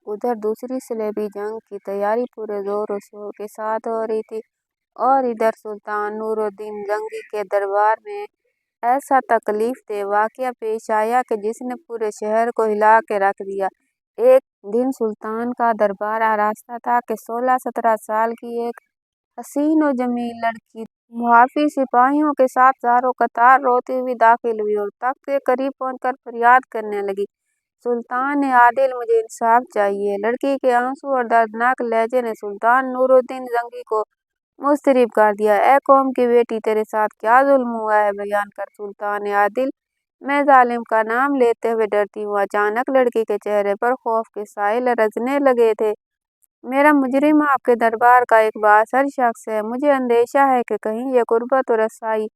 उधर दूसरी सलेबी जंग की तैयारी पूरे जोरों शोर के साथ हो रही थी और इधर सुल्तान नूरुद्दीन जंगी के दरबार में ऐसा तकलीफ-दह वाकया पेश आया कि जिसने पूरे शहर को हिला के रख दिया। एक दिन सुल्तान का दरबार आरास्ता था कि 16-17 साल की एक हसीन और जमील लड़की मुहाफिज सिपाहियों के साथ चारों कतार रोती हुई दाखिल हुई और तख्त के करीब पहुंचकर फरियाद करने लगी, सुल्तान आदिल, मुझे इंसाफ चाहिए। लड़की के आंसू और दर्दनाक लहजे ने सुल्तान नूरुद्दीन जंगी को मुस्तरब कर दिया। ए कौम की बेटी, तेरे साथ क्या जुल्म हुआ है, बयान कर। सुल्तान आदिल, मैं जालिम का नाम लेते हुए डरती हूँ। अचानक लड़की के चेहरे पर खौफ के साए लरजने लगे थे। मेरा मुजरिम आपके दरबार का एक बाअसर शख्स है। मुझे अंदेशा है कि कहीं ये गुर्बत और रसाई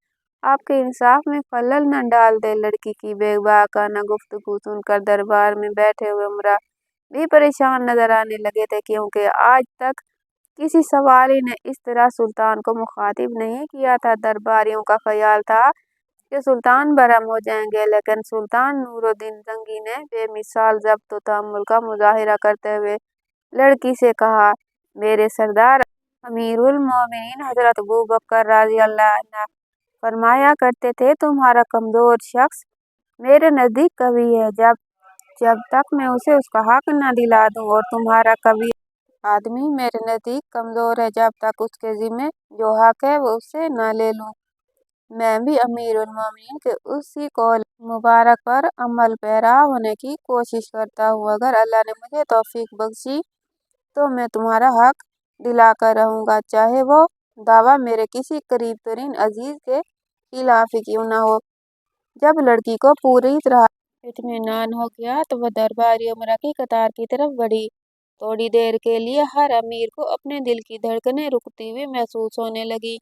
आपके इंसाफ में खलल न डाल दे। लड़की की बेबाकाना गुफ्तगू सुनकर दरबार में बैठे हुए उमरा भी परेशान नजर आने लगे थे, क्योंकि आज तक किसी सवारी ने इस तरह सुल्तान को मुखातिब नहीं किया था। दरबारियों का ख्याल था कि सुल्तान बरहम हो जाएंगे, लेकिन सुल्तान नूरुद्दीन जंगी ने बेमिसाल ज़ब्त व तहम्मुल का मुजाहिरा करते हुए लड़की से कहा, मेरे सरदार अमीरुल मोमिनीन हजरत अबू बकर रज़ी अल्लाह अन्हु फरमाया करते थे, तुम्हारा कमजोर शख्स मेरे नज़दीक कवि है, जब जब तक मैं उसे उसका हक न दिला दूं, और तुम्हारा कवि आदमी मेरे नज़दीक कमजोर है, जब तक उसके जिम्मे जो हक है वो उससे न ले लूं। मैं भी अमीरुल मोमिनीन के उसी कौल मुबारक पर अमल पैरा होने की कोशिश करता हूँ। अगर अल्लाह ने मुझे तौफीक बख्शी तो मैं तुम्हारा हक दिलाकर रहूंगा, चाहे वो दावा मेरे किसी करीब तरीन अजीज के खिलाफ ही क्यों ना हो। जब लड़की को पूरी तरह इत्मीनान हो गया तो वह दरबारी उमरा की कतार की तरफ बढ़ी। थोड़ी देर के लिए हर अमीर को अपने दिल की धड़कनें रुकती हुई महसूस होने लगी।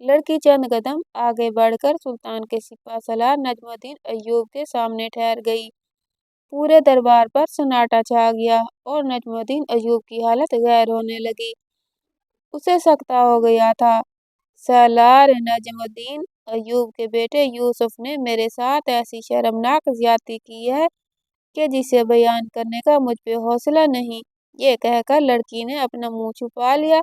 लड़की चंद कदम आगे बढ़कर सुल्तान के सिपह सलार नजमुद्दीन अय्यूब के सामने ठहर गई। पूरे दरबार पर सन्नाटा छा गया और नजमुद्दीन अय्यूब की हालत गैर होने लगी। उसे सकता हो गया था, सालार नजमुद्दीन अय्यूब के बेटे यूसुफ ने मेरे साथ ऐसी शर्मनाक ज्यादती की है कि जिसे बयान करने का मुझ पे हौसला नहीं। ये कहकर लड़की ने अपना मुंह छुपा लिया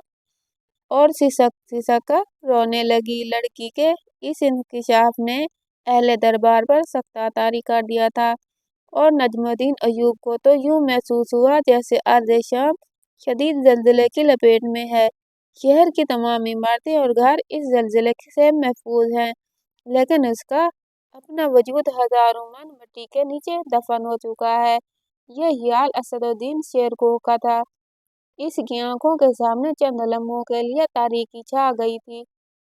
और सिसक सिसक कर रोने लगी। लड़की के इस इंकिशाफ ने अहले दरबार पर सख्त तारी कर दिया था और नजमुद्दीन अय्यूब को तो यूं महसूस हुआ जैसे अर्ज़ शाम शदीद जल्जले की लपेट में है। शहर की तमाम इमारतें और घर इस जल्जले से महफूज हैं, लेकिन उसका अपना वजूद हजारों मन मिट्टी के नीचे दफन हो चुका है। यह हाल असदुद्दीन शेरकोह का था। इसकी आंखों के सामने चंद लम्हों के लिए तारीकी छा गई थी।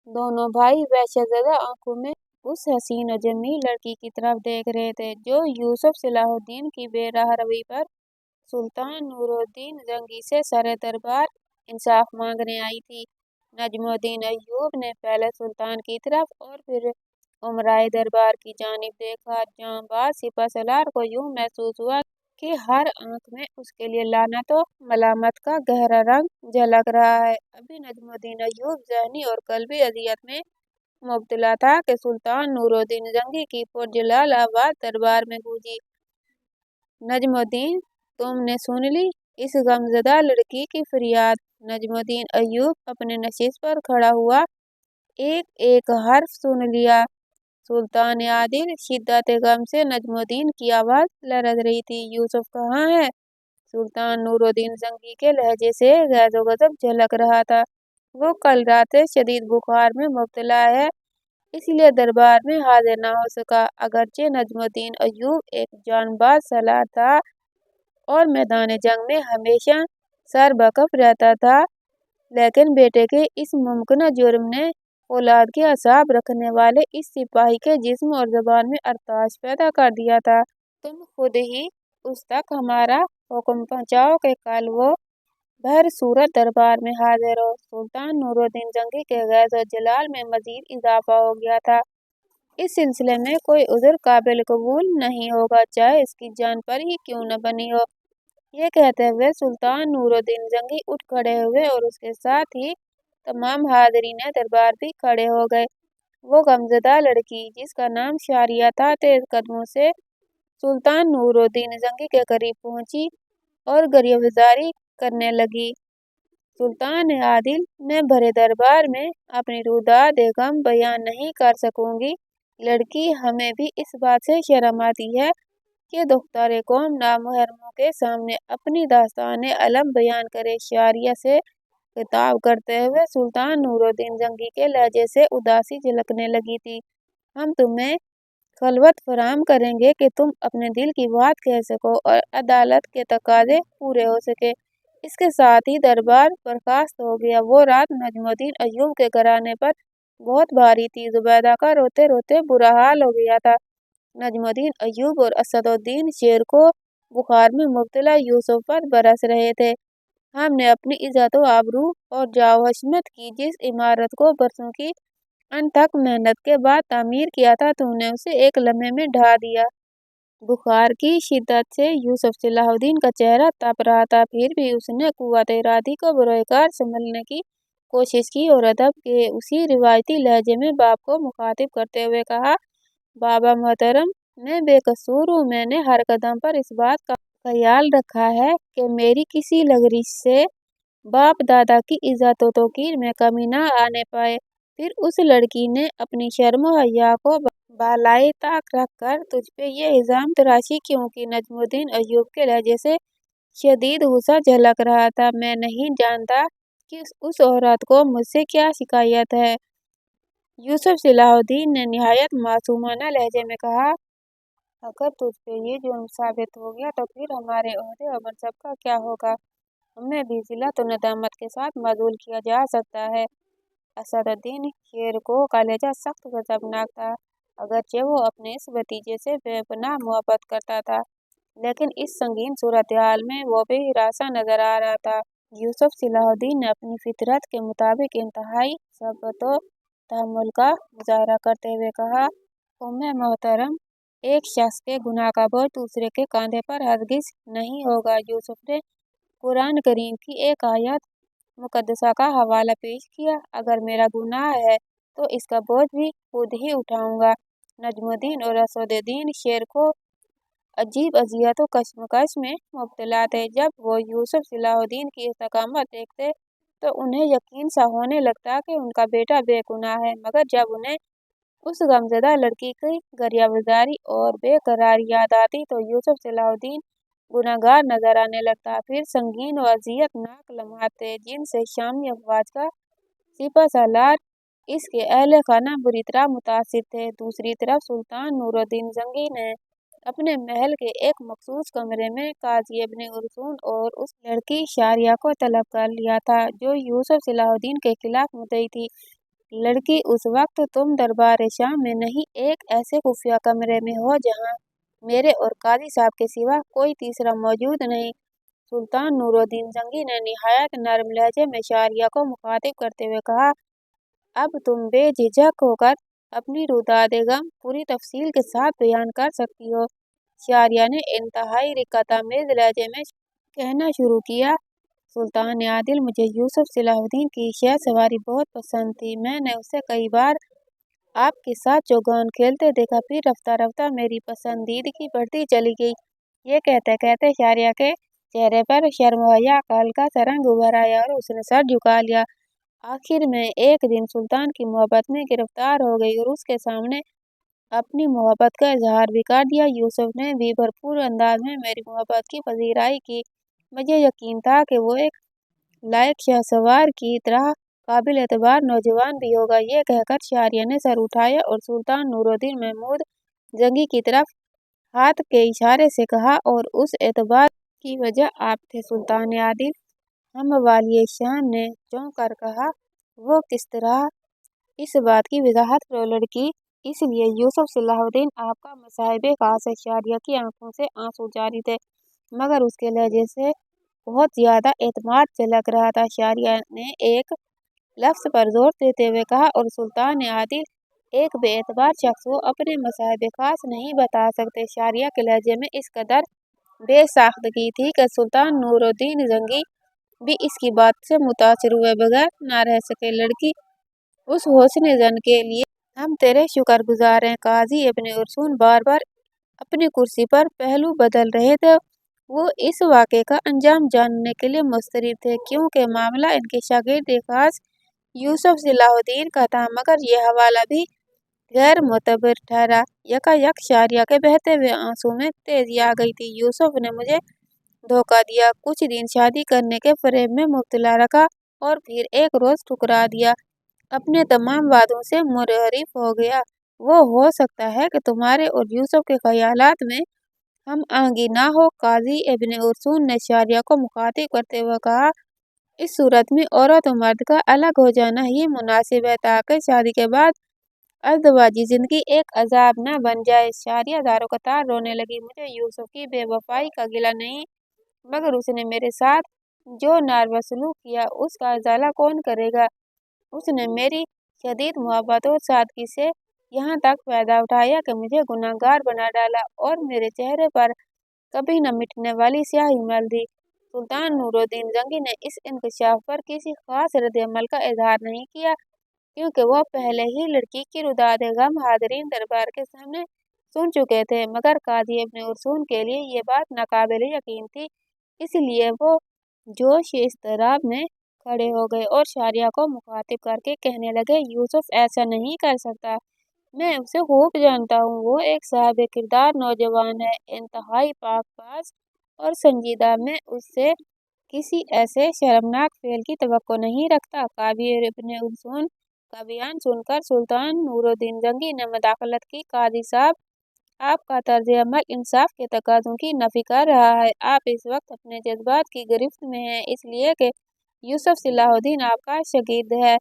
दोनों भाई वहशतज़दा आंखों में उस हसीन और जमील लड़की की तरफ देख रहे थे जो यूसुफ सलाहुद्दीन की बेराह रवि पर सुल्तान नूरुद्दीन जंगी से सरे दरबार इंसाफ मांगने आई थी। नजमुद्दीन अय्यूब ने पहले सुल्तान की तरफ और फिर उमराए दरबार की जानिब देखा। जांबाज सिपह सलार को यूं महसूस हुआ कि हर आंख में उसके लिए लानत और मलामत का गहरा रंग झलक रहा है। अभी नजमुद्दीन अय्यूब ज़हनी और कल्बी अजियत में मुब्तला था कि सुल्तान नूरुद्दीन जंगी की पुरजलाल आवाज दरबार में गूंजी, नजमुद्दीन, तुमने सुन ली इस गमज़दा लड़की की फरियाद। नजमुद्दीन अय्यूब अपने नशिस्त पर खड़ा हुआ, एक एक हर्फ सुन लिया। सुल्तान आदिल, शिद्दत गम से नजमुद्दीन की आवाज लरज रही थी। यूसुफ कहाँ है? सुल्तान नूरुद्दीन जंगी के लहजे से गैज़ो गज़ब झलक रहा था। वो कल रात से शदीद बुखार में मुब्तला है, इसलिए दरबार में हाजिर न हो सका। अगरचे नजमुद्दीन अय्यूब एक जानबाज सलार था और मैदान जंग में हमेशा सरबकफ रहता था, लेकिन बेटे के इस मुमकिन जुर्म ने औलाद के असाब रखने वाले इस सिपाही के जिस्म और ज़बान में अरताश पैदा कर दिया था। तुम खुद ही उस तक हमारा हुक्म पहुँचाओ कि कल वो भर सूरत दरबार में हाजिर हो। सुल्तान नूरुद्दीन जंगी के गैज़ और जलाल में मजीद इजाफा हो गया था। इस सिलसिले में कोई उज़्र काबिल कबूल नहीं होगा, चाहे इसकी जान पर ही क्यों न बनी हो। ये कहते हुए सुल्तान नूरुद्दीन जंगी उठ खड़े हुए और उसके साथ ही तमाम हाज़रीन दरबार भी खड़े हो गए। वो गमज़दा लड़की, जिसका नाम शारिया था, तेज कदमों से सुल्तान नूरुद्दीन जंगी के करीब पहुंची اور گریبزاری کرنے لگی۔ سلطان عادل میں بھرے دربار میں اپنی روداد غم بیان نہیں کر سکوں گی۔ لڑکی ہمیں بھی اس بات سے شرم آتی ہے کہ دختر قوم نامحرموں کے سامنے اپنی داستان علم بیان کرے۔ شاریہ سے خطاب کرتے ہوئے سلطان نور الدین زنگی کے لہجے سے اداسی جھلکنے لگی تھی۔ ہم تمہیں خلوت فراہم کریں گے کہ تم اپنے دل کی بات کہہ سکو اور عدالت کے تقاضے پورے ہو سکے۔ اس کے ساتھ ہی دربار برخاست ہو گیا۔ وہ رات نجم الدین ایوب کے گھرانے پر بہت بھاری تھی۔ زبیدہ کا روتے روتے برا حال ہو گیا تھا۔ نجم الدین ایوب اور اسد الدین شیر کو بخار میں مبتلا یوسف پر برس رہے تھے۔ ہم نے اپنی عزت و آبرو اور جاہ و حشمت کی جس عمارت کو برسوں کی انتھک محنت کے بعد تعمیر کیا تھا، تم نے اسے ایک لمحے میں ڈھا دیا۔ بخار کی شدت سے یوسف صلاح الدین کا چہرہ تپ رہا تھا، پھر بھی اس نے قوت ارادی کو بروئے کار سنبھالنے کی کوشش کی اور ادب کے اسی روایتی لہجے میں باپ کو مخاطب کرتے ہوئے کہا: بابا محترم، میں بے قصور ہوں۔ میں نے ہر قدم پر اس بات کا خیال رکھا ہے کہ میری کسی لغزش سے باپ دادا کی عزت و توقیر میں کمی نہ آنے پائے۔ پھر اس لڑکی نے اپنی شرم و حیا کو بالائے طاق رکھ کر تجھ پہ یہ الزام تراشی کیوں کی؟ نجم الدین ایوب کے لہجے سے شدید غصہ جھلک رہا تھا۔ میں نہیں جانتا کہ اس عورت کو مجھ سے کیا شکایت ہے، یوسف صلاح الدین نے نہایت معصومانہ لہجے میں کہا۔ اگر تجھ پہ یہ جرم ثابت ہو گیا تو پھر ہمارے عہدے اور منصب کا کیا ہوگا؟ ہمیں بھی ذلت و ندامت کے ساتھ معزول کیا جا سکتا ہے۔ اسد الدین شیر کو کلیجہ سخت غضبناک تھا، اگرچہ وہ اپنے اس بھتیجے سے بے پناہ محبت کرتا تھا، لیکن اس سنگین صورتحال میں وہ بے ہراساں نظر آ رہا تھا۔ یوسف صلاح الدین نے اپنی فطرت کے مطابق انتہائی صبر و تحمل کا مظاہرہ کرتے ہوئے کہا: قوم محترم، ایک شخص کے گناہ کا بوجھ دوسرے کے کاندھے پر ہرگز نہیں ہوگا۔ یوسف نے قرآن کریم کی ایک آیت مقدسہ کا حوالہ پیش کیا: اگر میرا گناہ ہے تو اس کا بوجھ بھی خود ہی اٹھاؤں گا۔ نجم الدین اور اسد الدین شیر کو عجیب اذیت و کشمکش میں مبتلا تھے۔ جب وہ یوسف صلاح الدین کی استقامت دیکھتے تو انہیں یقین سا ہونے لگتا کہ ان کا بیٹا بے گناہ ہے، مگر جب انہیں اس غمزدہ لڑکی کی گریبزاری اور بے قراری یاد آتی تو یوسف صلاح الدین گنہگار نظر آنے لگتا۔ پھر سنگین و اذیت ناک لمحات تھے جن سے شامی افواج کا سپہ سالار اس کے اہل خانہ بری طرح متاثر تھے۔ دوسری طرف سلطان نور الدین زنگی نے اپنے محل کے ایک مخصوص کمرے میں قاضی ابن ارسطو اور اس لڑکی شاریہ کو طلب کر لیا تھا جو یوسف صلاح الدین کے خلاف مدعی تھی۔ لڑکی، اس وقت تم دربار شام میں نہیں، ایک ایسے خفیہ کمرے میں ہو جہاں میرے اور قاضی صاحب کے سوا کوئی تیسرا موجود نہیں۔ سلطان نور الدین زنگی نے نہایت نرم لہجے میں شاریہ کو مخاطب کرتے ہوئے کہا: اب تم بے جھجک ہو کر اپنی روداد غم پوری تفصیل کے ساتھ بیان کر سکتی ہو۔ شاریہ نے انتہائی رقت آمیز لہجے میں کہنا شروع کیا: سلطان عادل، مجھے یوسف صلاح الدین کی شہ سواری بہت پسند تھی۔ میں نے اسے کئی بار آپ کے ساتھ چوگان کھیلتے دیکھا، پھر رفتہ رفتہ میری پسندیدگی بڑھتی چلی گئی۔ یہ کہتے کہتے شاریہ کے چہرے پر شرم و حیا کا ہلکا سا رنگ ابھر آیا اور اس نے سر جھکا لیا۔ آخر میں ایک دن سلطان کی محبت میں گرفتار ہو گئی اور اس کے سامنے اپنی محبت کا اظہار بھی کر دیا۔ یوسف نے بھی بھرپور انداز میں میری محبت کی پذیرائی کی۔ مجھے یقین تھا کہ وہ ایک لائق شہ سوار کی طرح قابل اعتبار نوجوان بھی ہوگا۔ یہ کہہ کر شاریہ نے سر اٹھایا اور سلطان نور الدین محمود زنگی کی طرف ہاتھ کے اشارے سے کہا: اور اس اعتبار کی وجہ آپ تھے سلطان عادل؟ ہم والی شام نے چونک کر کہا: وہ کس طرح؟ اس بات کی وضاحت کرو لڑکی۔ اس لیے یوسف صلاح الدین آپ کا مصاحب خاص ہے۔ شاریہ کی آنکھوں سے آنسو جاری تھے، مگر اس کے لہجے سے بہت زیادہ اعتماد جھلک رہا تھا۔ شاریہ نے ایک لفظ پر زور دیتے ہوئے کہا: اور سلطان عادل، ایک بے اعتبار شخص کو اپنے مصاحب خاص نہیں بتا سکتے۔ شاریہ کے لہجے میں اس قدر بے ساختگی تھی کہ سلطان نور الدین زنگی بھی اس کی بات سے متاثر ہوئے بغیر نہ رہ سکے۔ لڑکی، اس حسن زن کے لیے ہم تیرے شکر گزار ہیں۔ قاضی ابن ارسطو بار بار اپنی کرسی پر پہلو بدل رہے تھے۔ वो इस वाक़े का अंजाम जानने के लिए मुस्तैद थे, क्योंकि मामला इनके शागिर्द खास यूसुफ सलाहुद्दीन का था। मगर यह हवाला भी गैर मुतबर ठहरा। यकायक शारिया के बहते हुए आंसू में तेजी आ गई थी। यूसुफ ने मुझे धोखा दिया, कुछ दिन शादी करने के फ़रेब में मुब्तला रखा और फिर एक रोज़ ठुकरा दिया। अपने तमाम वादों से मुनहरिफ हो गया। वो हो सकता है कि तुम्हारे और यूसुफ के ख्यालात में हम आंगी ना हो। काजी इब्ने उर्सून ने शारिया को मुखातिब करते हुए कहा, इस सूरत में औरत और मर्द का अलग हो जाना ही मुनासिब है, ताकि शादी के बाद अज़दवाजी जिंदगी एक अजाब न बन जाए। शारिया दारोकतार रोने लगी। मुझे यूसुफ की बेवफाई का गिला नहीं, मगर उसने मेरे साथ जो नारवा सलूक किया उसका इजाला कौन करेगा। उसने मेरी शदीद मोहब्बत और सादगी से यहाँ तक फायदा उठाया कि मुझे गुनाहगार बना डाला और मेरे चेहरे पर कभी न मिटने वाली स्याही मल दी। सुल्तान नूरुद्दीन जंगी ने इस इंकशाफ पर किसी खास रद्द-ए-अमल का इजहार नहीं किया, क्योंकि वो पहले ही लड़की की रुदाद गम हाज़रीन दरबार के सामने सुन चुके थे। मगर काजी इब्ने उर्सून के लिए ये बात नाकाबिल यकीन थी, इसलिए वो जोश इज़्तिराब में खड़े हो गए और शारिया को मुखातिब करके कहने लगे, यूसुफ ऐसा नहीं कर सकता। मैं उसे खूब जानता हूँ। वो एक साहिब किरदार नौजवान है, इंतहाई पाक-बाज़ और संजीदा। मैं उससे किसी ऐसे शर्मनाक फेल की तवक्को नहीं रखता। काजी इब्ने उर्सून का बयान सुनकर सुल्तान नूरुद्दीन जंगी ने मदाखलत की, काजी साहब, आपका तर्ज-ए-अमल इंसाफ के तकाज़ों की नफ़ी कर रहा है। आप इस वक्त अपने जज्बात की गिरफ्त में हैं, इसलिए कि यूसुफ सलाहुद्दीन आपका शागिर्द है।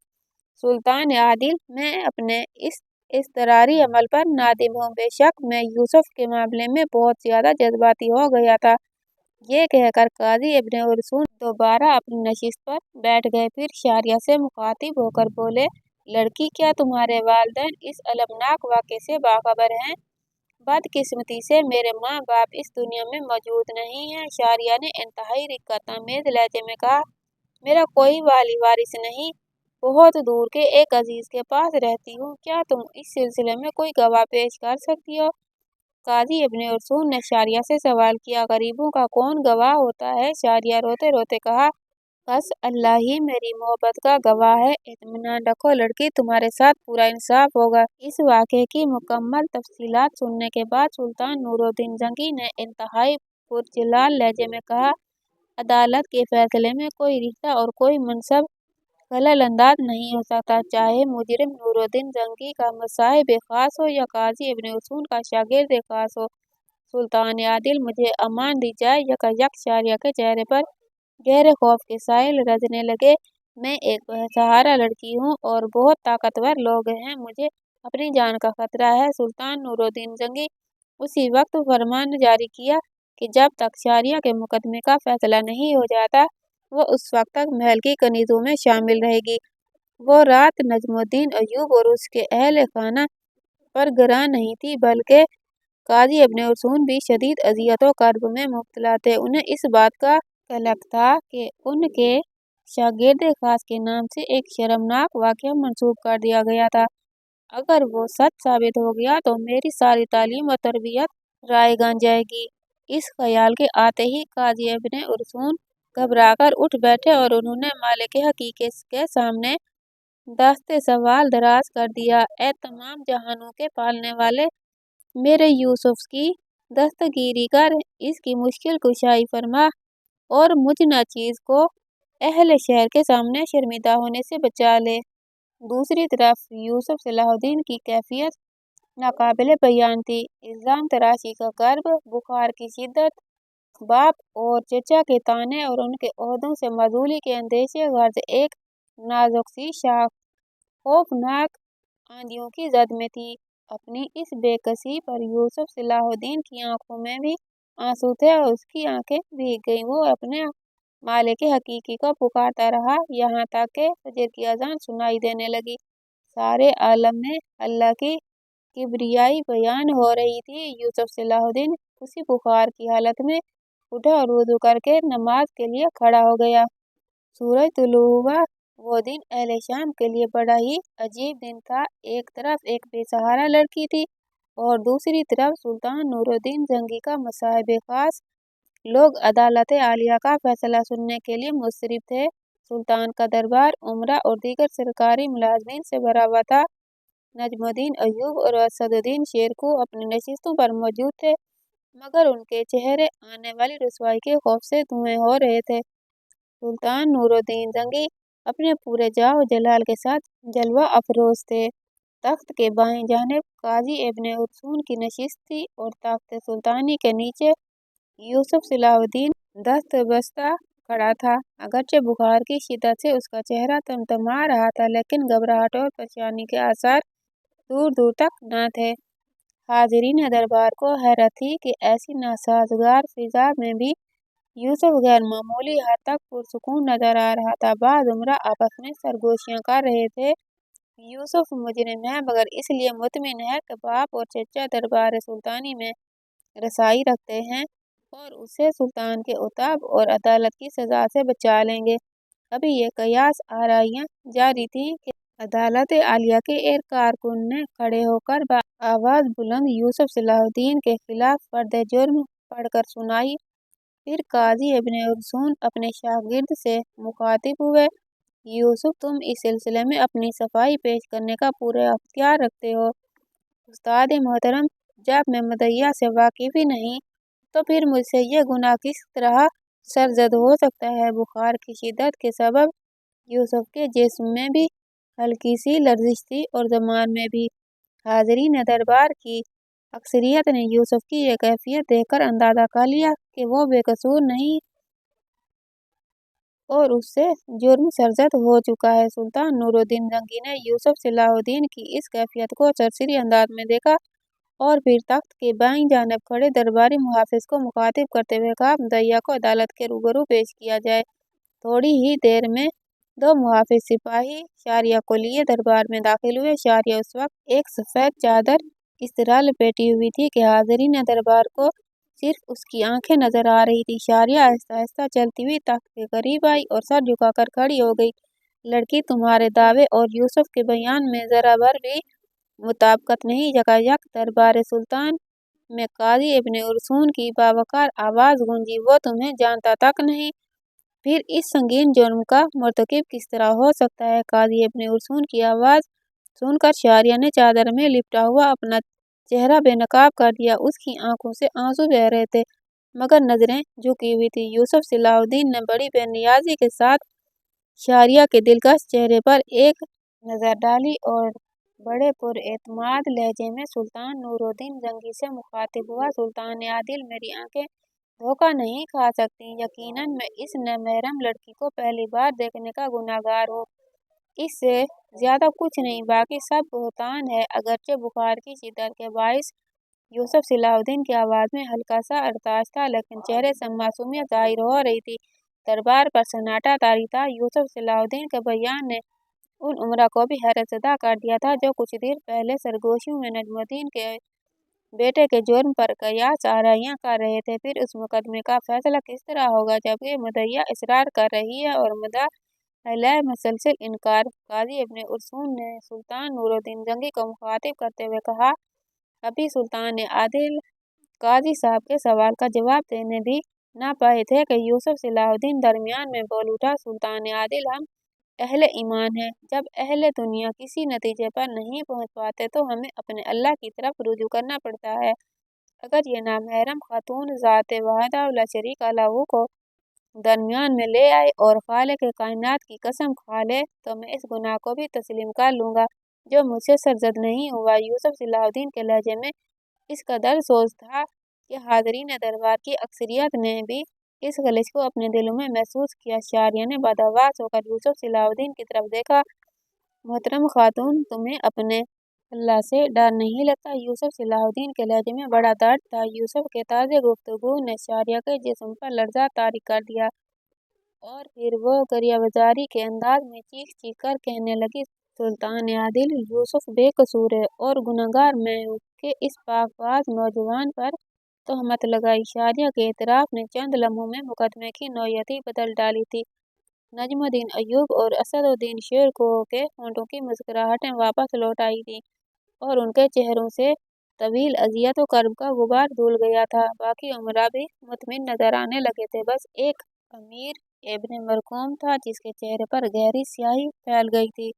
सुल्तान आदिल, मैं अपने इस इज़्तिरारी अमल पर नादिम हूँ। बेशक मैं यूसुफ के मामले में बहुत ज़्यादा जज्बाती हो गया था। ये कहकर काजी इब्ने उर्सून दोबारा अपनी नशिस्त पर बैठ गए। फिर शारिया से मुखातिब होकर बोले, लड़की, क्या तुम्हारे वालिदैन इस अलमनाक वाक़े से बाखबर हैं? बदकिस्मती से मेरे माँ बाप इस दुनिया में मौजूद नहीं हैं। शारिया ने इंतहाई रिक्कत-आमेज़ लहजे में कहा, मेरा कोई वाली वारिस नहीं, बहुत दूर के एक अजीज के पास रहती हूँ। क्या तुम इस सिलसिले में कोई गवाह पेश कर सकती हो? काजी इब्ने उर्सून ने शारिया से सवाल किया, गरीबों का कौन गवाह होता है? शारिया रोते रोते कहा, बस अल्लाह ही मेरी मोहब्बत का गवाह है। इत्मीनान रखो लड़की, तुम्हारे साथ पूरा इंसाफ होगा। इस वाक़े की मुकम्मल तफसीलात सुनने के बाद सुल्तान नूरुद्दीन जंगी ने इंतहाई पुरजलाल लहजे में कहा, अदालत के फैसले में कोई रिश्ता और कोई मनसब खलल अंदाज नहीं हो सकता, चाहे मुजरिम नूरुद्दीन जंगी का मसाहिब खास हो या काजी इब्ने उर्सून का शागिर्द खास हो। सुल्तान आदिल, मुझे अमान दी जाए। यकायक शारिया के चेहरे पर गहरे खौफ के साहिल रचने लगे। मैं एक बेसहारा लड़की हूँ और बहुत ताकतवर लोग हैं, मुझे अपनी जान का खतरा है। सुल्तान नूरुद्दीन जंगी उसी वक्त फरमान जारी किया कि जब तक शारिया के मुकदमे का फैसला नहीं हो जाता, वो उस वक्त तक महल की कनीज़ों में शामिल रहेगी। वो रात नजमुद्दीन अय्यूब और उसके अहल खाना पर गिरा नहीं थी, बल्कि काजी इब्ने उर्सून भी शदीद अजियत व कर्ब में मुब्तला थे। उन्हें इस बात का कलक था कि उनके शागिर्द खास के नाम से एक शर्मनाक वाक़या मंसूब कर दिया गया था। अगर वो सच साबित हो गया तो मेरी सारी तालीम और तरबियत रायगान जाएगी। इस ख्याल के आते ही काजी इब्ने उर्सून घबराकर उठ बैठे और उन्होंने मालिक हकीकत के सामने दस्ते सवाल दराज कर दिया, ए तमाम जहानों के पालने वाले, मेरे यूसुफ की दस्तगीरी कर, इसकी मुश्किल कुशाई फरमा और मुझ नाचीज़ को अहले शहर के सामने शर्मिंदा होने से बचा ले। दूसरी तरफ यूसुफ सलाहुद्दीन की कैफियत नाकाबिले बयान थी। इल्ज़ाम तराशी का कर्ब, बुखार की शिद्दत, बाप और चचा के ताने और उनके ओहदों से मजूली के अंदेशे गर्ज एक नाजुक सी शाख खौफनाक आंधियों की जद में थी। अपनी इस बेकसी पर यूसुफ सलाहुद्दीन की आंखों में भी आंसू थे और उसकी आंखें भीग गईं। वो अपने मालिक हकीकी को पुकारता रहा, यहाँ तक कि फजर की अजान सुनाई देने लगी। सारे आलम में अल्लाह की किबरियाई बयान हो रही थी। यूसुफ सलाहुद्दीन उसी बुखार की हालत में उठा और वुज़ू करके नमाज के लिए खड़ा हो गया। सूरज तुलू हुआ। वो दिन अहले शाम के लिए बड़ा ही अजीब दिन था। एक तरफ एक बेसहारा लड़की थी और दूसरी तरफ सुल्तान नूरुद्दीन जंगी का मसाहिब खास लोग अदालत आलिया का फैसला सुनने के लिए मुस्तैद थे। सुल्तान का दरबार उमरा और दीगर सरकारी मुलाजिमीन से भरा हुआ था। नजमुद्दीन अय्यूब और असदुद्दीन शेरकुह अपनी नशिस्तों पर मौजूद थे, मगर उनके चेहरे आने वाली रुसवाई के खौफ से धुएं हो रहे थे। सुल्तान नूरुद्दीन जंगी अपने पूरे जाह जलाल के साथ जलवा अफरोज थे। तख्त के बाएं जानिब काजी इब्न उर्सून की नशिस्त थी और तख्त सुल्तानी के नीचे यूसुफ सलाहुद्दीन दस्तबस्ता खड़ा था। अगरचे बुखार की शिद्दत से उसका चेहरा तमतमा रहा था, लेकिन घबराहट और परेशानी के आसार दूर दूर तक न थे। हाजिरीन दरबार को हैरत थी कि ऐसी नासाजगार फिजा में भी यूसुफ गैर मामूली हद तक पुरसुकून नजर आ रहा था। बाद उमरा आपस में सरगोशियां कर रहे थे। यूसुफ मुजरिम है, मगर इसलिए मुतमिन है कि बाप और चचा दरबार सुल्तानी में रसाई रखते हैं और उसे सुल्तान के उताब और अदालत की सजा से बचा लेंगे। अभी ये कयास आराइयां जारी थी कि अदालत आलिया के एक कारकुन ने खड़े होकर आवाज बुलंद यूसुफ सलाहुद्दीन के खिलाफ फर्द जुर्म पढ़कर सुनाई। फिर काजी इब्न उर्सून अपने शागिर्द से मुखातिब हुए, यूसुफ, तुम इस सिलसिले में अपनी सफाई पेश करने का पूरा अख्तियार रखते हो। उस्ताद मोहतरम, जब मैं मुद्दइया से वाकिफ ही नहीं तो फिर मुझसे ये गुनाह किस तरह सरजद हो सकता है। बुखार की शिद्दत के सबब यूसुफ के जिस्म में भी हल्की सी लर्जिश थी और ज़बान में भी। हाज़रीन दरबार की अक्सरियत ने यूसुफ की ये कैफियत देखकर अंदाज़ा कर लिया कि वो बेकसूर नहीं और उससे जुर्म सरजद हो चुका है। सुल्तान नूरुद्दीन जंगी ने यूसुफ सलाहुद्दीन की इस कैफियत को सरसरी अंदाज में देखा और फिर तख्त के बाईं जानिब खड़े दरबारी मुहाफिज को मुखातिब करते हुए कहा, मुद्दइया को अदालत के रूबरू पेश किया जाए। थोड़ी ही देर में दो मुहाफिज सिपाही शारिया को लिए दरबार में दाखिल हुए। शारिया उस वक्त एक सफ़ेद चादर इस तरह लपेटी हुई थी कि हाज़रीन दरबार को सिर्फ उसकी आंखें नजर आ रही थी। शारिया आहिस्ता आहिस्ता चलती हुई तख्त के करीब आई और सर झुकाकर खड़ी हो गई। लड़की, तुम्हारे दावे और यूसुफ के बयान में जरा भर भी मुताबिकत नहीं। यकायक दरबार सुल्तान में काजी इब्न उर्सून की बावकार आवाज गूंजी, वो तुम्हें जानता तक नहीं, फिर इस संगीन जुर्म का मुर्तकिब किस तरह हो सकता है। काजी इब्न उर्सून की आवाज सुनकर शारिया ने चादर में लिपटा हुआ अपना चेहरा बेनकाब कर दिया। उसकी आंखों से आंसू बह रहे थे, मगर नजरें झुकी हुई थी। यूसुफ सलाहुद्दीन ने बड़ी बेनियाजी के साथ शारिया के दिलकश चेहरे पर एक नजर डाली और बड़े पुरएतमाद लहजे में सुल्तान नूरुद्दीन जंगी से मुखातिब हुआ, सुल्तान आदिल, मेरी आंखें धोखा नहीं खा सकती। यकीनन मैं इस नामहरम लड़की को पहली बार देखने का गुनाहगार हूँ, इससे ज्यादा कुछ नहीं, बाकी सब बुहतान है। अगरचे बुखार की शिद्दत के बाइस यूसुफ सलाहुद्दीन की आवाज में हल्का सा अरताज था, लेकिन चेहरे से मासूमियत जाहिर हो रही थी। दरबार पर सन्नाटा तारी था। यूसुफ सलाहुद्दीन के बयान ने उन उमरा को भी हैरत ज़दा कर दिया था जो कुछ देर पहले सरगोशियों में नजमुद्दीन के बेटे के जुर्म पर कयास आराइयां कर रहे थे। फिर उस मुकदमे का फैसला किस तरह होगा जबकि मुद्दइया इसरार कर रही है और मुद्दा अलैह मुसलसल इनकार। काजी इब्न उर्सून ने सुल्तान नूरुद्दीन जंगी को मुखातिब करते हुए कहा, अभी सुल्तान आदिल काजी साहब के सवाल का जवाब देने भी ना पाए थे कि यूसुफ सलाहुद्दीन दरमियान में बोल उठा, सुल्तान आदिल, हम अहले ईमान है। जब अहले दुनिया किसी नतीजे पर नहीं पहुंच पाते तो हमें अपने अल्लाह की तरफ रुजू करना पड़ता है। अगर ये नामहरम खातून ज़ाते वाहिदा व ला शरीका लहू को दरमियान में ले आए और खालिक कायनात की कसम खा ले तो मैं इस गुनाह को भी तस्लीम कर लूँगा जो मुझसे सरजद नहीं हुआ। यूसुफ सलाहुद्दीन के लहजे में इस कदर सोच था कि हाज़रीन दरबार की अक्सरियत ने भी इस खलिश को अपने दिलों में महसूस किया। शारिया ने बदहवास होकर यूसुफ सलाहुद्दीन की तरफ देखा, मोहतरम खातून, तुम्हें अपने अल्लाह से डर नहीं लगता। यूसुफ सलाहुद्दीन के लहजे में बड़ा दर्द था। यूसुफ के ताज़े गुफ्तगू ने शारिया के जिस्म पर लर्जा तारी कर दिया और फिर वो गरियाबाज़ी के अंदाज में चीख चीख कर कहने लगी, सुल्तान आदिल, यूसुफ बेकसूर है और गुनहगार मैं हूँ कि इस पाकबाज नौजवान पर तोहमत लगाई। शारिया के एतराफ़ ने चंद लम्हों में मुकदमे की नौयत ही बदल डाली थी। नजमुद्दीन अय्यूब और असदुद्दीन शेरकुह के होंठों की मुस्कुराहटें वापस लौट आई थी और उनके चेहरों से طویل اذیت و کرب کا غبار دھل گیا تھا۔ باقی امراء بھی مطمئن نظر آنے لگے تھے۔ بس ایک امیر ابن مرقوم تھا جس کے چہرے پر گہری سیاہی پھیل گئی تھی۔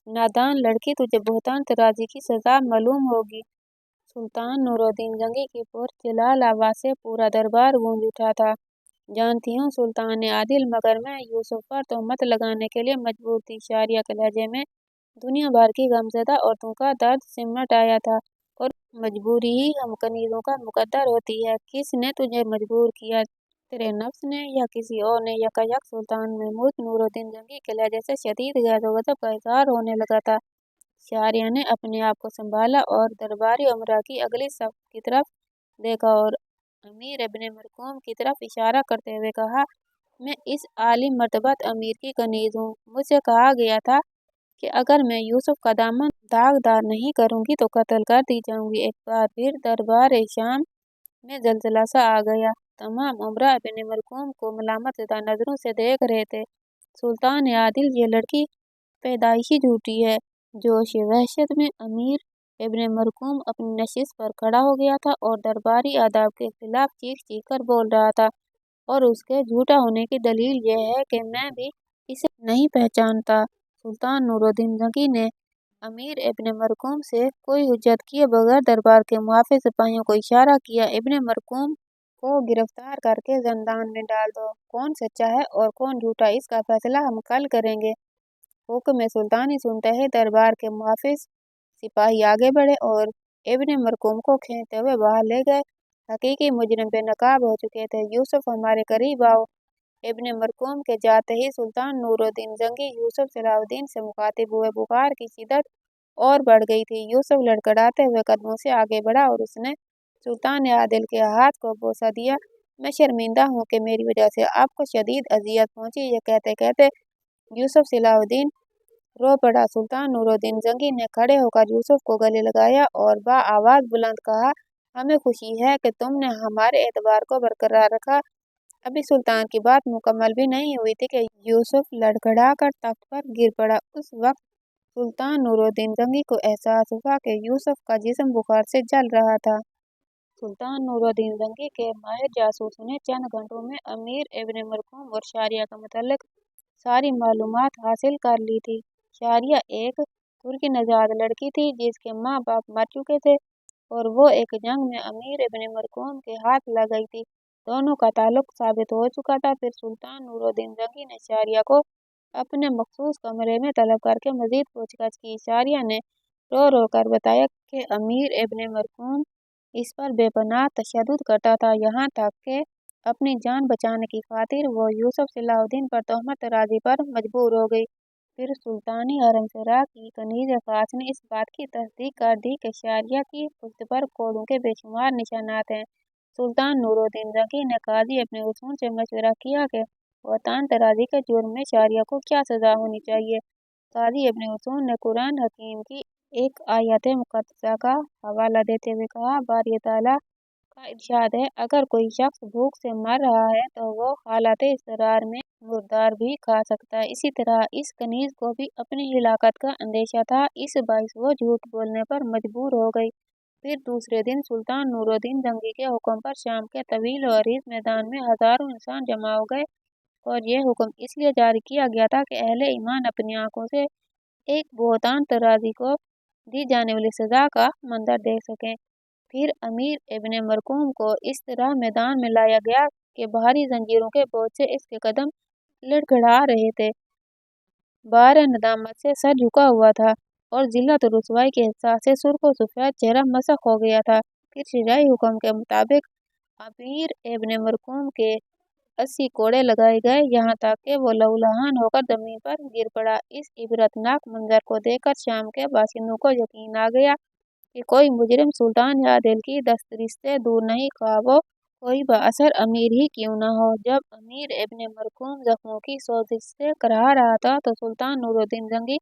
نادان لڑکی، تجھے بہتان طرازی کی سزا معلوم ہوگی۔ سلطان نور الدین جنگی کی پرجلال آواز سے پورا دربار گونج اٹھا تھا۔ جانتی ہوں سلطان عادل، مگر میں یوسف پر تہمت لگانے کے لیے مجبور تھی۔ شاریہ کے لہجے میں دنیا بھر کی غمزدہ عورتوں کا درد سمٹ آیا تھا، اور مجبوری ہی ہم کنیزوں کا مقدر ہوتی ہے۔ کس نے تجھے مجبور کیا، تیرے نفس نے یا کسی اور نے؟ یکایک سلطان محمود نور الدین جنگی کے لہجے سے شدید غیظ و غضب کا اظہار ہونے لگا تھا۔ شاریہ نے اپنے آپ کو سنبھالا اور درباری امراء کی اگلی صف کی طرف دیکھا اور امیر ابن مرقوم کی طرف اشارہ کرتے ہوئے کہا، میں اس عالی مرتبت امیر کی کنیز ہوں۔ مجھ سے کہا گیا تھا کہ اگر میں یوسف کا دامن داغدار نہیں کروں گی تو قتل کر دی جاؤں گی۔ ایک بار پھر دربار شام میں زلزلہ سا آ گیا۔ تمام امراء ابن مرقوم کو ملامت زدہ نظروں سے دیکھ رہے تھے۔ سلطان عادل، یہ لڑکی پیدائشی جھوٹی ہے۔ جوش وحشت میں امیر ابن مرقوم اپنی نشست پر کھڑا ہو گیا تھا اور درباری آداب کے خلاف چیخ چیخ کر بول رہا تھا، اور اس کے جھوٹا ہونے کی دلیل یہ ہے کہ میں بھی اسے نہیں پہچانتا۔ سلطان نور الدین جنگی نے امیر ابن مرقوم سے کوئی حجت کیے بغیر دربار کے محافظ سپاہیوں کو اشارہ کیا، ابن مرقوم کو گرفتار کر کے زندان میں ڈال دو۔ کون سچا ہے اور کون جھوٹا، اس کا فیصلہ ہم کل کریں گے۔ حکم سلطانی سنتے ہی دربار کے محافظ سپاہی آگے بڑھے اور ابن مرقوم کو کھینچتے ہوئے باہر لے گئے۔ حقیقی مجرم بے نقاب ہو چکے تھے۔ یوسف، ہمارے قریب آؤ۔ ابن مرقوم کے جاتے ہی سلطان نور الدین جنگی یوسف صلاح الدین سے مخاطب ہوئے۔ بخار کی شدت اور بڑھ گئی تھی۔ یوسف لڑکھڑاتے ہوئے قدموں سے آگے بڑھا اور اس نے سلطان عادل کے ہاتھ کو بوسہ دیا۔ میں شرمندہ ہوں کہ میری وجہ سے آپ کو شدید اذیت پہنچی۔ یہ کہتے کہتے یوسف صلاح الدین رو پڑا۔ سلطان نور الدین جنگی نے کھڑے ہو کر یوسف کو گلے لگایا اور بآواز بلند کہا، ہمیں خوشی ہے کہ تم نے ہمارے اعتبار کو برقرار رکھا۔ ابھی سلطان کی بات مکمل بھی نہیں ہوئی تھی کہ یوسف لڑکھڑا کر تخت پر گر پڑا۔ اس وقت سلطان نور الدین جنگی کو احساس ہوا کہ یوسف کا جسم بخار سے جل رہا تھا۔ سلطان نور الدین جنگی کے ماہر جاسوسوں نے چند گھنٹوں میں امیر ابن مرقوم اور شاریہ کے متعلق ساری معلومات حاصل کر لی تھی۔ شاریہ ایک ترک نژاد لڑکی تھی جس کے ماں باپ مر چکے تھے اور وہ ایک جنگ میں امیر ابن مرقوم کے ہاتھ لگ گئی تھی۔ دونوں کا تعلق ثابت ہو چکا تھا۔ پھر سلطان نور الدین جنگی نے شاریہ کو اپنے مخصوص کمرے میں طلب کر کے مزید پوچھ گچھ کی۔ شاریہ نے رو رو کر بتایا کہ امیر ابن مرقوم اس پر بے پناہ تشدد کرتا تھا، یہاں تک کہ اپنی جان بچانے کی خاطر وہ یوسف صلاح الدین پر تہمت طرازی پر مجبور ہو گئی۔ پھر سلطانی حرم سرا کی کنیز خاص نے اس بات کی تصدیق کر دی کہ شاریہ کی پشت پر کوڑوں کے بے شمار نشانات ہیں۔ سلطان نور الدین جنگی نے قاضی ابن عثمان سے مشورہ کیا کہ بہتان طرازی کے جرم میں شاریہ کو کیا سزا ہونی چاہیے۔ قاضی ابن عثمان نے قرآن حکیم کی ایک آیت مقدسہ کا حوالہ دیتے ہوئے کہا، باری تعالیٰ کا ارشاد ہے، اگر کوئی شخص بھوک سے مر رہا ہے تو وہ حالت اضطرار میں مردار بھی کھا سکتا ہے۔ اسی طرح اس کنیز کو بھی اپنی ہلاکت کا اندیشہ تھا، اس باعث وہ جھوٹ بولنے پر مجبور ہو گئی۔ پھر دوسرے دن سلطان نور الدین جنگی کے حکم پر شام کے طویل و عریض میدان میں ہزاروں انسان جمع ہو گئے، اور یہ حکم اس لیے جاری کیا گیا تھا کہ اہل ایمان اپنی آنکھوں سے ایک بہتان طرازی کو دی جانے والی سزا کا منظر دیکھ سکیں۔ پھر امیر ابن مرقوم کو اس طرح میدان میں لایا گیا کہ بھاری زنجیروں کے بوجھ سے اس کے قدم لڑکھڑا رہے تھے۔ بار ندامت سے سر جھکا ہوا تھا اور ذلت و رسوائی کے احساس سے سرخ و سفید چہرہ مسخ ہو گیا تھا۔ پھر شرعی حکم کے مطابق امیر ابن مرقوم کے 80 کوڑے لگائے گئے، یہاں تک کہ وہ لہولہان ہو کر زمین پر گر پڑا۔ اس عبرتناک منظر کو دیکھ کر شام کے باشندوں کو یقین آ گیا کہ کوئی مجرم سلطان عادل کی دسترس سے دور نہیں، خواہ وہ کوئی بااثر امیر ہی کیوں نہ ہو۔ جب امیر ابن مرقوم زخموں کی سوزش سے کراہ رہا تھا تو سلطان نور الدین جنگی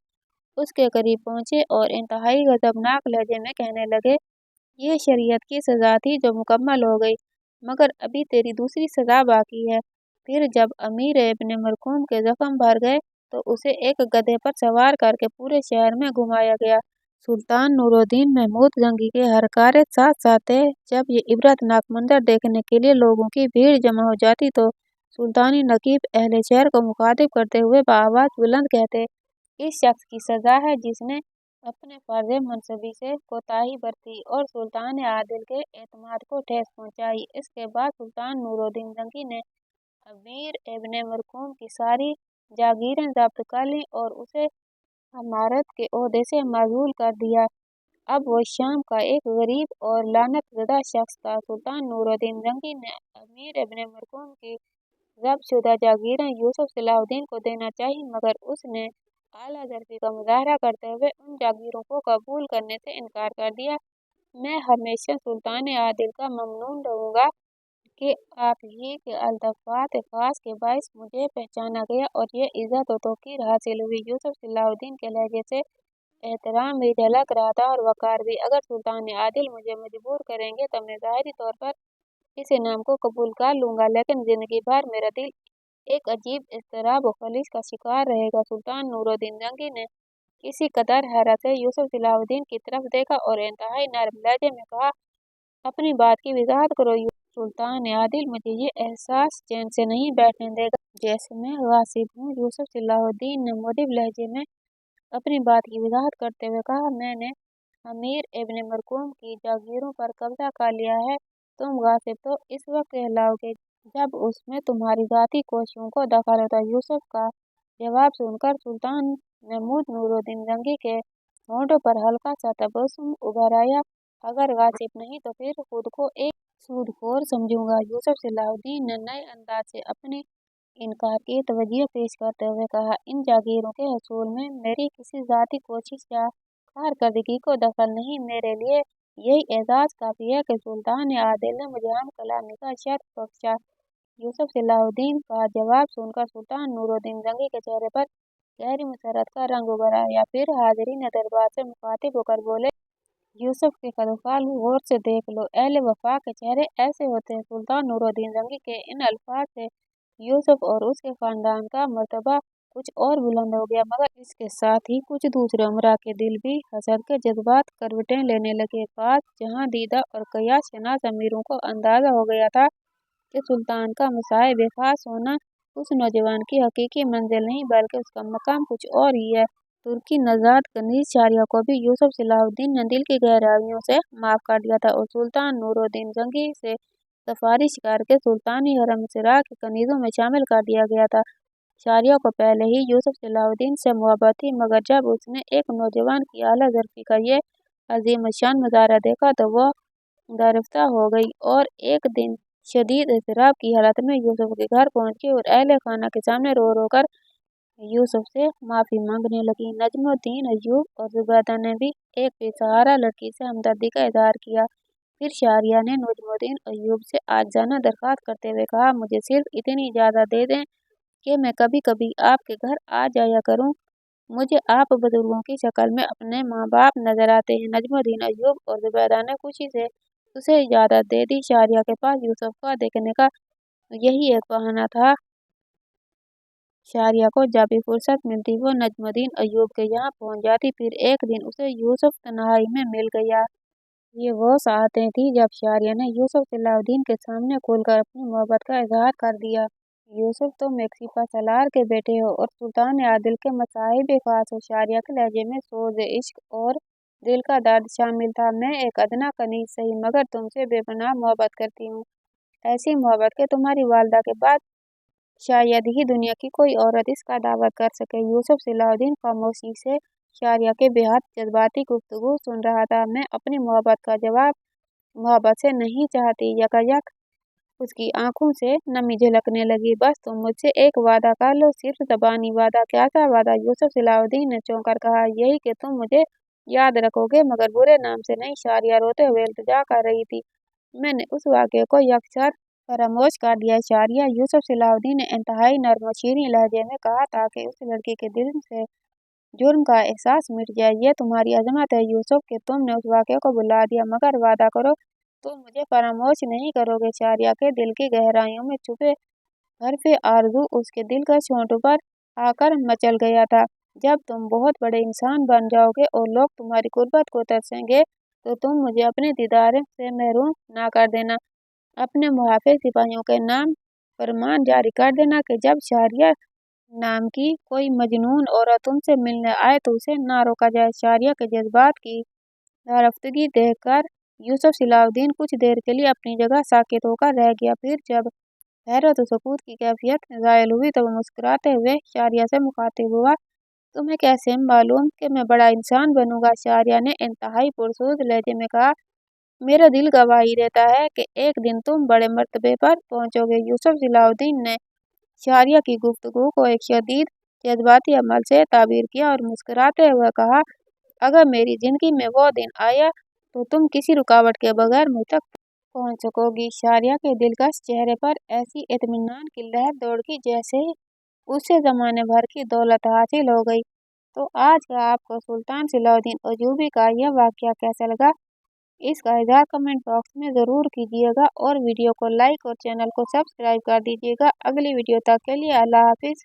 اس کے قریب پہنچے اور انتہائی غضبناک لہجے میں کہنے لگے، یہ شریعت کی سزا تھی جو مکمل ہو گئی، مگر ابھی تیری دوسری سزا باقی ہے۔ پھر جب امیر ابن مرقوم کے زخم بھر گئے تو اسے ایک گدھے پر سوار کر کے پورے شہر میں گھمایا گیا۔ सुल्तान नूरुद्दीन महमूद जंगी के हर कार्य साथ साथ है। जब ये इबरतनाक मंजर देखने के लिए लोगों की भीड़ जमा हो जाती तो सुल्तानी नकीब अहले शहर को मुखातिब करते हुए आवाज बुलंद कहते, इस शख्स की सजा है जिसने अपने फर्ज मनसबी से कोताही बरती और सुल्तान आदिल के एतमाद को ठेस पहुंचाई। इसके बाद सुल्तान नूरुद्दीन जंगी ने अमीर इब्ने मरकूम की सारी जागीरें जब्त कर लीं और उसे अमारत के ओहदे से माजूल कर दिया। अब वो शाम का एक गरीब और लानतज़दा शख्स था। सुल्तान नूरुद्दीन जंगी ने अमीर इब्ने मरकूम की ज़ब्तशुदा जागीरें यूसुफ सलाहुद्दीन को देना चाहिए, मगर उसने आला ज़र्फ़ी का मुज़ाहरा करते हुए उन जागीरों को कबूल करने से इनकार कर दिया। मैं हमेशा सुल्तान आदिल का ममनून रहूँगा कि आप ही के अल्तफ़ात ख़ास के बाइस मुझे पहचाना गया और ये इज़्ज़त और तौक़ीर हासिल हुई। यूसुफ सलाहुद्दीन के लहजे से एहतराम भी झलक रहा था और वक़ार भी। अगर सुल्तान आदिल मुझे मजबूर करेंगे तो मैं ज़ाहिरी तौर पर इस इनाम को कबूल कर लूँगा, लेकिन ज़िंदगी भर मेरा दिल एक अजीब इज़्तिराब और ख़लिश का शिकार रहेगा। सुल्तान नूरुद्दीन जंगी ने किसी कदर हैरत से यूसुफ सलाहुद्दीन की तरफ देखा और इंतहाई नर्म लहजे में कहा, अपनी बात की वज़ाहत करो। सुल्तान आदिल मुझे ये एहसास चैन से नहीं बैठने देगा जैसे मैं गासिब हूँ। यूसुफ सलाहुद्दीन ने मुदिब लहजे में अपनी बात की वज़ाहत करते हुए कहा, मैंने अमीर इब्ने मरकूम की जागीरों पर कब्जा कर लिया है। तुम गासिब तो इस वक्त कहलाओगे जब उसमें तुम्हारी ज़ाती कोशिशों को दखल होता। यूसुफ का जवाब सुनकर सुल्तान महमूद नूरुद्दीन जंगी के होंठों पर हल्का सा तबस्सुम उभर आया। अगर गासिब नहीं तो फिर खुद को एक सूदखोर समझूंगा। यूसुफ सलाहुद्दीन ने नए अंदाज से अपने इनकार की तवज्जो पेश करते हुए कहा, इन जागीरों के हसूल में मेरी किसी ज़ाती कोशिश या कारकर्दगी को दखल नहीं। मेरे लिए यही एजाज़ काफ़ी है कि सुल्तान आदिल ने मुझे हम कलामी का शर्फ बख्शा। यूसुफ सलाहुद्दीन का जवाब सुनकर सुल्तान नूरुद्दीन जंगी के चेहरे पर गहरी मसरत का रंग उभर आया। फिर हाज़रीन दरबार से मुखातिब होकर बोले, यूसुफ के कदकाल गौर से देख लो, अहले वफा के चेहरे ऐसे होते हैं। सुल्तान नूरुद्दीन जंगी के इन अल्फाज से यूसुफ और उसके खानदान का मर्तबा कुछ और बुलंद हो गया, मगर इसके साथ ही कुछ दूसरे उमरा के दिल भी हसद के जज्बात करवटें लेने लगे। पास जहां दीदा और कयास शनास अमीरों को अंदाजा हो गया था कि सुल्तान का मुसाहिब खास होना उस नौजवान की हकीकी मंजिल नहीं बल्कि उसका मकाम कुछ और ही है। तुर्की नजाद कनीज शारिया को भी यूसुफ सलाहुद्दीन ने दिल की गहराइयों से माफ कर दिया था और सुल्तान नूरुद्दीन जंगी से सिफारिश करके सुल्तानी हरम सिराज के कनीजों में शामिल कर दिया गया था। शारिया को पहले ही यूसुफ सलाहुद्दीन से मोहब्बत थी, मगर जब उसने एक नौजवान की आला ज़र्फ़ी का ये अजीम शान मुज़ाहरा देखा तो वह दरफ्ता हो गई और एक दिन शदीद एज़राब की हालत में यूसुफ के घर पहुंची और अहले खाना के सामने रो रो कर यूसुफ से माफ़ी मांगने लगी। नजमुद्दीन अय्यूब और ज़ुबैदा ने भी एक बेसहारा लड़की से हमदर्दी का इजहार किया। फिर शारिया ने नजमुद्दीन अय्यूब से आजाना दरख्वास्त करते हुए कहा, मुझे सिर्फ इतनी इजाज़त दे दें कि मैं कभी कभी आपके घर आ जाया करूं। मुझे आप बुजुर्गों की शक्ल में अपने माँ बाप नजर आते हैं। नजमुद्दीन अय्यूब और ज़ुबैदा ने खुशी से उसे इजाज़त दे दी। शारिया के पास यूसुफ का देखने का यही एक बहाना था। शारिया को जब भी फुर्सत मिलती वो नजमुद्दीन अय्यूब के यहाँ पहुँच जाती। फिर एक दिन उसे यूसुफ तन्हाई में मिल गया। ये वो साहतें थी जब शारिया ने यूसुफ सलाहुद्दीन के सामने खुलकर अपनी मोहब्बत का इजहार कर दिया। यूसुफ तुम एक सिपा सलार के बेटे हो और सुल्तान आदिल के मसाहिब खास हो। शारिया के लहजे में सोज इश्क और दिल का दर्द शामिल था। मैं एक अदना कनीज सही मगर तुमसे बेपनाह मोहब्बत करती हूँ, ऐसी मोहब्बत के तुम्हारी वालदा के बाद शायद ही दुनिया की कोई औरत इसका दावा कर सके। यूसुफ सलाहुद्दीन खामोशी से शारिया के बेहद जज्बाती गुफ्तगू सुन रहा था। मैं अपनी मोहब्बत का जवाब मोहब्बत से नहीं चाहती। यकायक उसकी आंखों से नमी झलकने लगी। बस तुम मुझसे एक वादा कर लो, सिर्फ ज़बानी वादा। क्या सा वादा? यूसुफ सलाहुद्दीन ने चौंक कर कहा, यही कि तुम मुझे याद रखोगे मगर बुरे नाम से नहीं। शारिया रोते हुए इल्तिजा कर रही थी, मैंने उस वाक़े को यकसर फरामोश कर दिया। शारिया, यूसुफ सलाहुद्दीन ने इंतहाई नर्म और शीरीं लहजे में कहा ताकि उस लड़की के दिल से जुर्म का एहसास मिट जाए। ये तुम्हारी अजमत है यूसुफ कि तुमने उस वाक़े को भुला दिया, मगर वादा करो तुम मुझे फरामोश नहीं करोगे। शारिया के दिल की गहराइयों में छुपे हर्फ़े आरज़ू उसके दिल का होंठों पर आकर मचल गया था। जब तुम बहुत बड़े इंसान बन जाओगे और लोग तुम्हारी गुर्बत को तरसेंगे तो तुम मुझे अपने दीदार से महरूम ना कर देना। अपने मुहाफिज सिपाहियों के नाम फरमान जारी कर देना कि जब शहरिया नाम की कोई मजनून औरत तुमसे मिलने आए तो उसे ना रोका जाए। शहरिया के जज्बात की रफ्तगी देखकर यूसुफ सलाहुद्दीन कुछ देर के लिए अपनी जगह साकित होकर रह गया। फिर जब हैरत और सकूत की कैफियत ज़ायल हुई तो वो मुस्कुराते हुए शारिया से मुखातिब हुआ, तुम्हें कैसे मालूम कि मैं बड़ा इंसान बनूंगा? शारिया ने इंतहाई पुरसोज लहजे में कहा, मेरा दिल गवाही देता है कि एक दिन तुम बड़े मर्तबे पर पहुंचोगे। यूसुफ सलाहुद्दीन ने शारिया की गुफ्तगू को एक शदीद जज्बाती अमल से ताबीर किया और मुस्कुराते हुए कहा, अगर मेरी जिंदगी में वो दिन आया तो तुम किसी रुकावट के बगैर मुझ तक पहुंच सकोगी। शारिया के दिलकश चेहरे पर ऐसी इत्मीनान की लहर दौड़ गई जैसे उसे जमाने भर की दौलत हासिल हो गई। तो आज का आपको सुल्तान सलाहुद्दीन अयूबी का यह वाकया कैसा लगा, इसका इज़हार कमेंट बॉक्स में ज़रूर कीजिएगा और वीडियो को लाइक और चैनल को सब्सक्राइब कर दीजिएगा। अगली वीडियो तक के लिए अल्लाह हाफिज़।